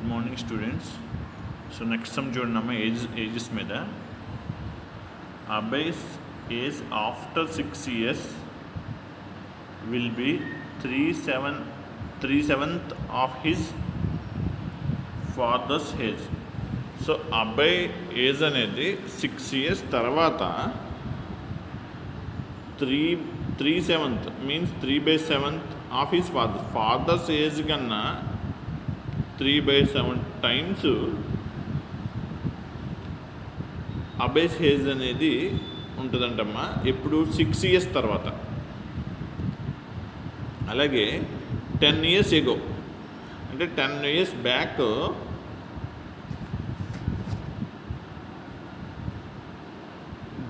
Good morning, students. So next sum చూడండి ages మీద Abbay's age after 6 years will be 3/7 of his father's age. So అబ్బాయి age అనేది 6 years తర్వాత 3/7 means 3/7 of his father's age కన్నా 3/7 times అబ్బాయిస్ age అనేది ఉంటుందంటమ్మా ఎప్పుడు 6 years తర్వాత. అలాగే 10 years ఎగో అంటే 10 years back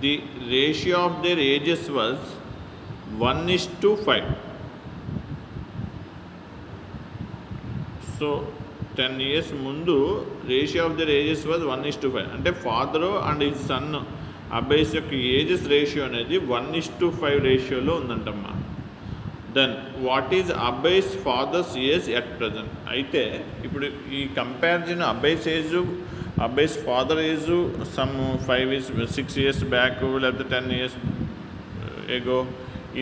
the ratio of their ages was 1:5. So 10 years ముందు ratio of their ages was 1:5 అంటే ఫాదరు అండ్ హిజ్ సన్ అబ్బాయిస్ యొక్క ఏజెస్ రేషియో అనేది 1:5 రేషియోలో ఉందంటమ్మా. దెన్ వాట్ ఈజ్ అబ్బాయిస్ ఫాదర్స్ ఏజ్ ఎట్ ప్రజెంట్. అయితే ఇప్పుడు ఈ కంపారిజన్ అబ్బాయిస్ ఏజ్ అబ్బాయిస్ father age some 6 years back లేకపోతే 10 years ఎగో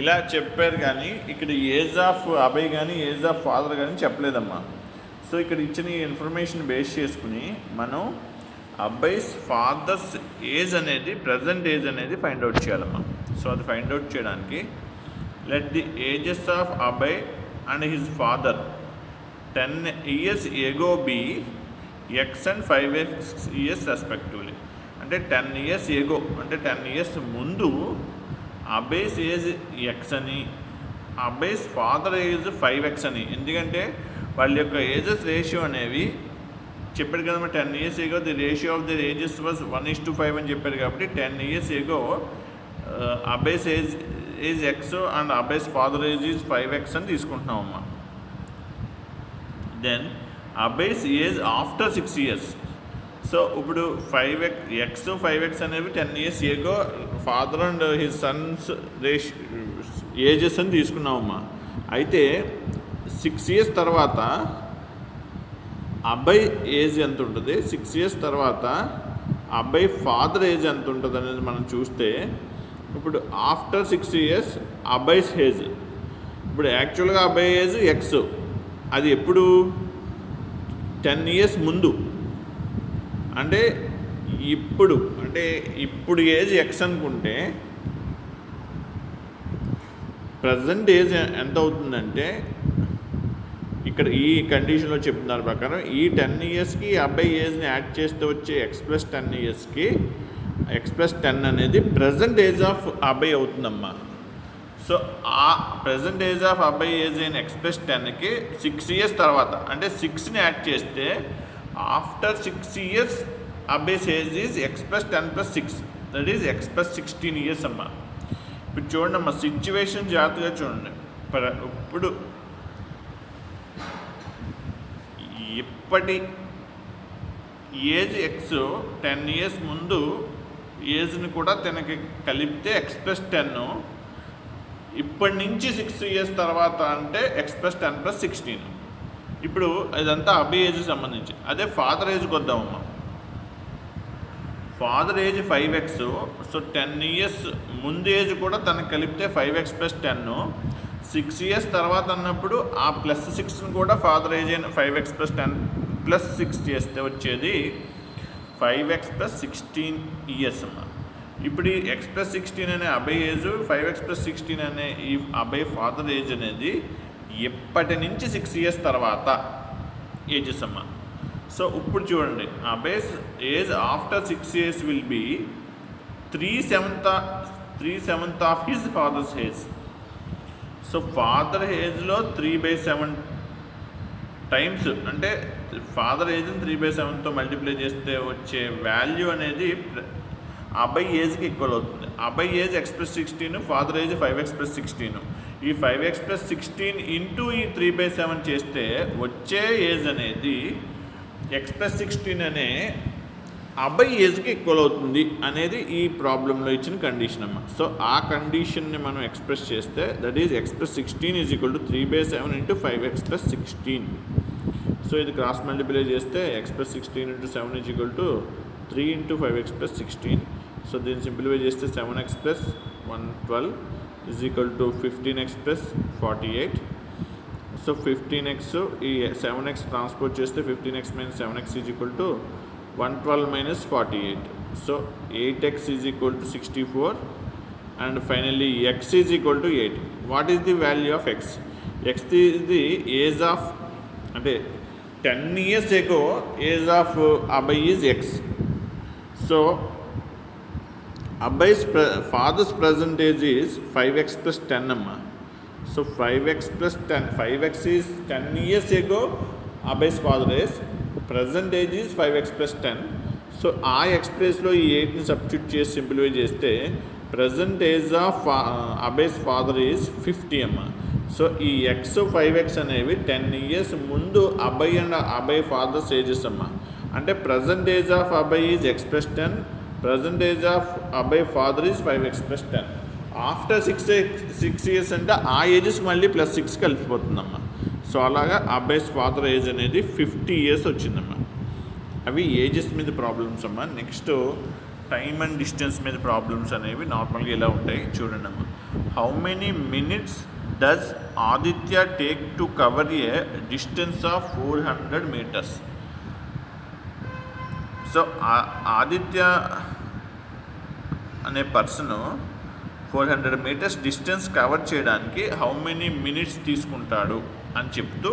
ఇలా చెప్పారు, కానీ ఇక్కడ ఏజ్ ఆఫ్ అబ్బాయి కానీ ఏజ్ ఆఫ్ ఫాదర్ కానీ చెప్పలేదమ్మా. సో ఇక్కడ ఇచ్చిన ఈ ఇన్ఫర్మేషన్ బేస్ చేసుకుని మనం అబ్బాయిస్ ఫాదర్స్ ఏజ్ అనేది ప్రజెంట్ ఏజ్ అనేది ఫైండ్ అవుట్ చేయాలమ్మా. సో అది ఫైండ్ అవుట్ చేయడానికి లెట్ ది ఏజెస్ ఆఫ్ అబ్బాయి and his father 10 years ago be x and 5 years respectively. అంటే 10 years ఎగో అంటే 10 years ముందు అబ్బాయిస్ ఏజ్ ఎక్స్ అని అబ్బాయిస్ ఫాదర్ ఏజ్ 5x అని. ఎందుకంటే వాళ్ళ యొక్క ఏజెస్ రేషియో అనేవి చెప్పాడు కదమ్మా. 10 years ago the ratio of the ages was 1:5 అని చెప్పారు కాబట్టి 10 years ఎగో అబ్బాయిస్ ఏజ్ ఎక్స్ అండ్ అబ్బాయిస్ ఫాదర్ ఏజ్ ఈజ్ 5x అని తీసుకుంటున్నామమ్మా. దెన్ అబ్బాయిస్ ఏజ్ ఆఫ్టర్ 6 years. సో ఇప్పుడు 5x అనేవి 10 years ago father and his sons ages అని తీసుకున్నామమ్మా. అయితే 6 years తర్వాత అబ్బాయి ఏజ్ ఎంత ఉంటుంది, 6 years తర్వాత అబ్బాయి ఫాదర్ ఏజ్ ఎంత ఉంటుంది అనేది మనం చూస్తే ఇప్పుడు ఆఫ్టర్ 6 years అబ్బాయిస్ ఏజ్ ఇప్పుడు యాక్చువల్గా అబ్బాయి ఏజ్ ఎక్స్, అది ఎప్పుడు 10 years ముందు. అంటే ఇప్పుడు ఏజ్ ఎక్స్ అనుకుంటే ప్రజెంట్ ఏజ్ ఎంత అవుతుందంటే ఇక్కడ ఈ కండిషన్లో చెప్తున్న దాని ప్రకారం ఈ 10 yearsకి అబ్బాయి ఏజ్ని యాడ్ చేస్తే వచ్చే x+10 yearsకి x+10 అనేది ప్రజెంట్ ఏజ్ ఆఫ్ అబ్బాయి అవుతుందమ్మా. సో ఆ ప్రజెంట్ ఏజ్ ఆఫ్ అబ్బాయి ఏజ్ అయిన x+10కి 6 years తర్వాత అంటే 6ని యాడ్ చేస్తే ఆఫ్టర్ 6 years అబ్బాయిస్ age is x+10+6 that is x+16 years అమ్మా. ఇప్పుడు చూడండి అమ్మా, సిచ్యువేషన్ జాగ్రత్తగా చూడండి. ఇప్పుడు ఇప్పటి ఏజ్ ఎక్స్ 10 years ముందు ఏజ్ని కూడా తనకి కలిపితే x+10, ఇప్పటి నుంచి 6 years తర్వాత అంటే x+10+16. ఇప్పుడు ఇదంతా అబ్బాయి ఏజ్కి సంబంధించి. అదే ఫాదర్ ఏజ్కి వద్దామమ్మా. Father age 5x, so 10 years ముందు ఏజ్ కూడా తనకు కలిపితే 5x+10, 6 years తర్వాత అన్నప్పుడు ఆ +6ని కూడా ఫాదర్ ఏజ్ అయిన 5x+10+6 చేస్తే వచ్చేది 5x+16 years అమ్మా. ఇప్పుడు ఈ x+16 అనే అబ్బాయి ఏజ్ 5x+16 అనే ఈ అబ్బాయి ఫాదర్ ఏజ్ అనేది ఎప్పటి నుంచి 6 years తర్వాత ఏజెస్ అమ్మా. సో ఇప్పుడు చూడండి, అబ్బాయిస్ age after 6 years will be 3/7 of his father's age. So father ఏజ్లో 3/7 టైమ్స్ అంటే ఫాదర్ ఏజ్ని 3/7తో మల్టిప్లై చేస్తే వచ్చే వాల్యూ అనేది అబ్బాయి ఏజ్కి ఈక్వల్ అవుతుంది. అబ్బాయి age x+16, father age 5x+16. ఈ 5x+16 ఇంటూ ఈ 3/7 చేస్తే వచ్చే ఏజ్ అనేది x+16 అనే అబ్బాయి ఏజ్కి ఈక్వల్ అవుతుంది అనేది ఈ ప్రాబ్లంలో ఇచ్చిన కండిషన్ అమ్మ. సో ఆ కండిషన్ని మనం ఎక్స్ప్రెస్ చేస్తే that is x+16 is equal to 3/7 into 5x+16. So so ఇది క్రాస్ మల్టిప్లై చేస్తే x plus 16 into 7 is equal to 3 into 5x plus 16. So దీన్ని సింప్లిఫై చేస్తే 7x plus 112 is equal to 15x plus 48. So 15x ఈ 7x transport చేస్తే 15x minus 7x is equal to 112 minus 48. So 8x is equal to 64 and finally x is equal to 8. What is the value of x? X is the age of, అంటే 10 years ago age of Abhay is x. So Abhay's father's present age is 5x plus 10 amma. So 5x plus 10, 5x is 10 years ago Abhay's father is, present age is 5x plus 10. So ఆ x ప్లేస్లో ఈ 8ని substitute చేసి simplify చేస్తే present age of అబేస్ father is 50 అమ్మ. So ఈ X 5x అనేవి 10 years ముందు Abhay and Abhay father's ages అమ్మ. అంటే present age of Abhay is x plus 10, present age of Abhay father is 5x plus 10. After 6 years అంటే ఆ ఏజెస్ మళ్ళీ ప్లస్ 6 కలిసిపోతుందమ్మా. సో అలాగా అభయ్స్ ఫాదర్ ఏజ్ అనేది 50 years వచ్చిందమ్మా. అవి ఏజెస్ మీద ప్రాబ్లమ్స్ అమ్మా. నెక్స్ట్ టైమ్ అండ్ డిస్టెన్స్ మీద ప్రాబ్లమ్స్ అనేవి నార్మల్గా ఇలా ఉంటాయి చూడండి అమ్మా. How many minutes does Aditya take to cover a distance of 400 meters? So Aditya అనే పర్సన్ 400 meters డిస్టెన్స్ కవర్ చేయడానికి హౌ మెనీ మినిట్స్ తీసుకుంటాడు అని చెప్తూ,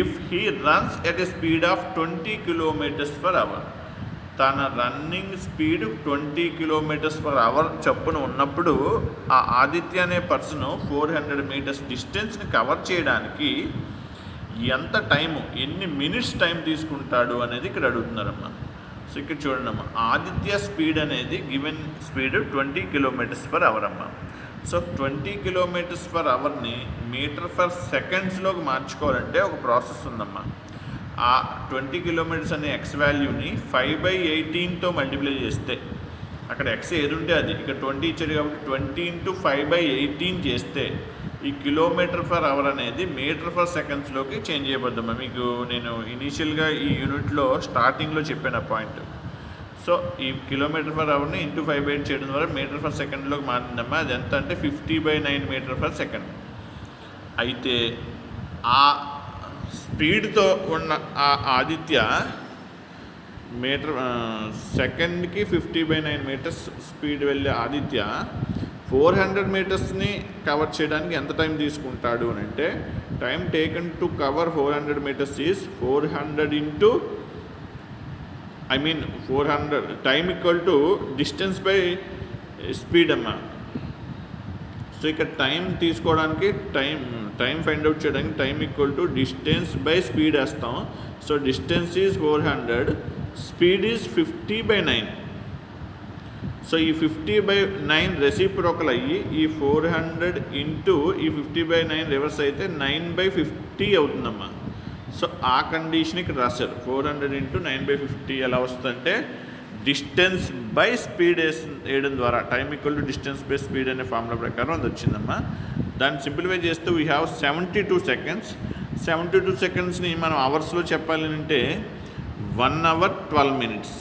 if he runs at a speed of 20 km/h, తన రన్నింగ్ స్పీడ్ 20 km/h చొప్పున ఉన్నప్పుడు ఆ ఆదిత్య అనే పర్సన్ 400 meters డిస్టెన్స్ని కవర్ చేయడానికి ఎంత టైము, ఎన్ని మినిట్స్ టైం తీసుకుంటాడు అనేది ఇక్కడ అడుగుతున్నారమ్మా. సో ఇక్కడ చూడండి అమ్మా, ఆదిత్య స్పీడ్ అనేది గివెన్ స్పీడ్ 20 km/h అమ్మా. సో 20 km/hని మీటర్/సెకండ్స్లోకి మార్చుకోవాలంటే ఒక ప్రాసెస్ ఉందమ్మా. ఆ 20 kilometers అనే ఎక్స్ వాల్యూని 5/18తో మల్టిప్లై చేస్తే, అక్కడ ఎక్స్ ఏది ఉంటే అది, ఇక్కడ 20 ఇచ్చాడు కాబట్టి 20 × 5/18 చేస్తే ఈ km/h అనేది మీటర్/సెకండ్స్లోకి చేంజ్ చేయబద్దమ్మా. మీకు నేను ఇనీషియల్గా ఈ యూనిట్లో స్టార్టింగ్లో చెప్పాను ఆ పాయింట్. సో ఈ km/hని ఇంటూ 5/8 చేయడం ద్వారా మీటర్/సెకండ్లోకి మారిందమ్మా. అది ఎంత అంటే 50/9 మీటర్/సెకండ్. అయితే ఆ స్పీడ్తో ఉన్న ఆ ఆదిత్య సెకండ్కి 50/9 meters స్పీడ్ వెళ్ళే ఆదిత్య 400 metersని కవర్ చేయడానికి ఎంత టైం తీసుకుంటాడు అని అంటే, time taken to cover 400 meters is 400 time equal to distance by speed అమ్మా. సో ఇక్కడ టైం తీసుకోవడానికి టైం ఫైండ్ అవుట్ చేయడానికి time equal to distance by speed వేస్తాం. So distance is 400, speed is 50/9. So ఈ 50/9 రెసిప్రోకల్ అయ్యి ఈ 400 ఇంటూ ఈ 50/9 reverse అయితే 9/50 అవుతుందమ్మా. సో ఆ కండిషన్ ఇక్కడ రాశారు. 400 × 9/50 ఎలా వస్తుందంటే డిస్టెన్స్ బై స్పీడ్ వేయడం ద్వారా time equal to distance by speed అనే ఫార్ములా ప్రకారం అది వచ్చిందమ్మా. దాన్ని సింప్లిఫై చేస్తే వీ హ్యావ్ 72 seconds. 72 secondsని మనం అవర్స్లో చెప్పాలి అంటే 1 hour 12 minutes.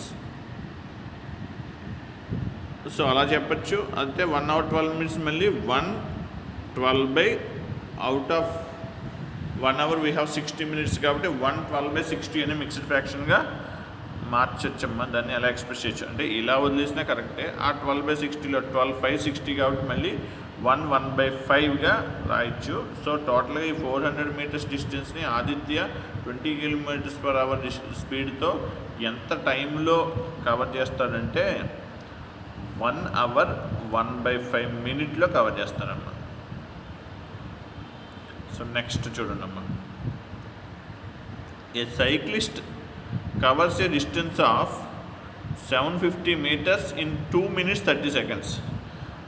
సో అలా చెప్పచ్చు. అంటే 1 hour 12 minutes మళ్ళీ 112 out of 1 hour we have 60 minutes కాబట్టి 112/60 అనే మిక్స్డ్ ఫ్రాక్షన్గా మార్చొచ్చమ్మా. దాన్ని ఎలా ఎక్స్ప్రెస్ చేయొచ్చు అంటే ఇలా వదిలేసినా కరెక్టే. ఆ 12/60లో 12 5 60 కాబట్టి మళ్ళీ 1/5గా రాయొచ్చు. సో టోటల్గా ఈ 400 meters డిస్టెన్స్ని ఆదిత్య 20 km/h స్పీడ్తో ఎంత టైంలో కవర్ చేస్తాడంటే 1 hour 1/5 minute కవర్ చేస్తారమ్మా. సో నెక్స్ట్ చూడండి అమ్మా, ఏ cyclist covers a distance of 750 meters in 2 minutes 30 seconds.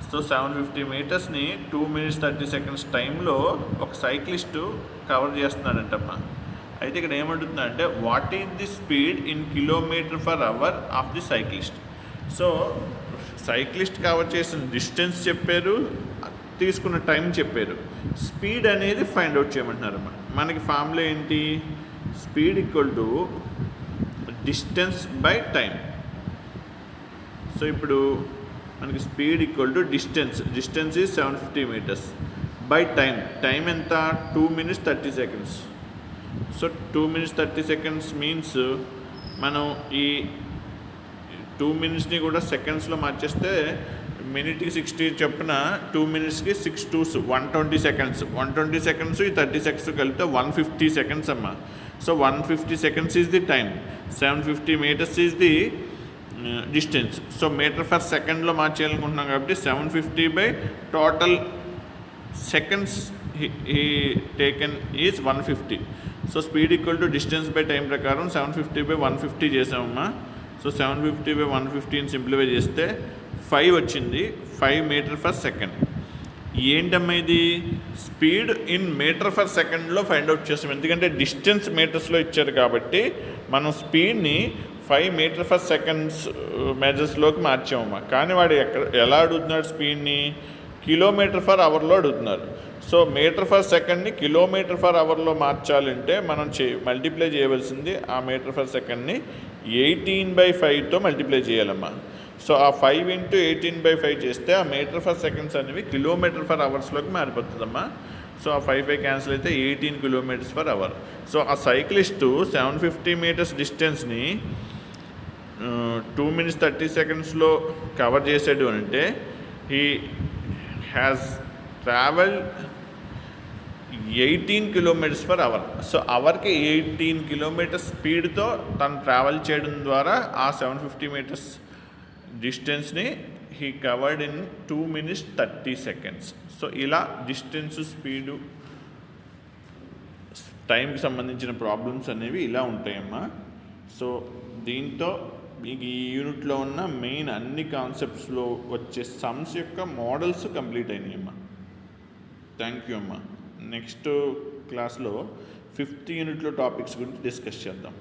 So 750 metersని 2 minutes 30 seconds టైంలో ఒక సైక్లిస్టు కవర్ చేస్తున్నాడంటమ్మా. అయితే ఇక్కడ ఏమంటుందంటే what is the speed in km/h of the cyclist. So cyclist cover చేసిన distance చెప్పారు, తీసుకున్న టైం చెప్పారు, స్పీడ్ అనేది ఫైండ్ అవుట్ చేయమంటున్నారమ్మా. మనకి ఫార్ములా ఏంటి, speed equal to distance by time. So ఇప్పుడు మనకి speed equal to distance is 750 metres by time ఎంత 2 minutes 30 seconds. So 2 minutes 30 seconds means మనం ఈ 2 minutesని కూడా సెకండ్స్లో మార్చేస్తే మినిట్కి 60 చొప్పున 2 minutesకి 6 2s 120 seconds. 120 seconds ఈ 30 seconds కలిపితే 150 seconds అమ్మ. So 150 seconds is the time, 750 meters is the distance. So metre per సెకండ్లో మార్చేయాలనుకుంటున్నాం కాబట్టి 750 by total seconds he taken is 150. So speed equal to distance by time ప్రకారం 750 బై 150 చేసామమ్మా. So 750 by 150ని simplify చేస్తే 5 వచ్చింది, 5 meter per second. ఏంటమ్మా ఇది స్పీడ్ ఇన్ మీటర్ ఫర్ సెకండ్లో ఫైండ్ అవుట్ చేస్తాం, ఎందుకంటే డిస్టెన్స్ మీటర్స్లో ఇచ్చారు కాబట్టి మనం స్పీడ్ని 5 meter per seconds మెజర్స్లోకి మార్చామమ్మా. కానీ వాడు ఎలా అడుగుతున్నాడు స్పీడ్ని కిలోమీటర్ ఫర్ అవర్లో అడుగుతున్నారు. సో మీటర్ ఫర్ సెకండ్ని కిలోమీటర్ ఫర్ అవర్లో మార్చాలంటే మనం మల్టిప్లై చేయవలసింది ఆ మీటర్ ఫర్ సెకండ్ని 18/5తో మల్టిప్లై చేయాలమ్మా. సో ఆ 5 × 18/5 చేస్తే ఆ మీటర్ ఫర్ సెకండ్స్ అనేవి కిలోమీటర్ ఫర్ అవర్స్లోకి మారిపోతుందమ్మా. సో ఆ 5 క్యాన్సిల్ అయితే 18 km/h. సో ఆ సైక్లిస్టు 750 meters డిస్టెన్స్ని 2 minutes 30 secondsలో కవర్ చేసాడు అంటే he has travelled 18 km/h. So అవర్కి 18 kilometers స్పీడ్తో తను ట్రావెల్ చేయడం ద్వారా ఆ 750 meters డిస్టెన్స్ని he covered in 2 minutes 30 seconds. So ఇలా డిస్టెన్స్ స్పీడు టైంకి సంబంధించిన ప్రాబ్లమ్స్ అనేవి ఇలా ఉంటాయమ్మా. సో దీంతో మీకు ఈ యూనిట్లో ఉన్న మెయిన్ అన్ని కాన్సెప్ట్స్లో వచ్చే సమ్స్ యొక్క మోడల్స్ కంప్లీట్ అయినాయి అమ్మా. థ్యాంక్ యూ అమ్మా. నెక్స్ట్ క్లాస్లో 5th యూనిట్లో టాపిక్స్ గురించి డిస్కస్ చేద్దాం.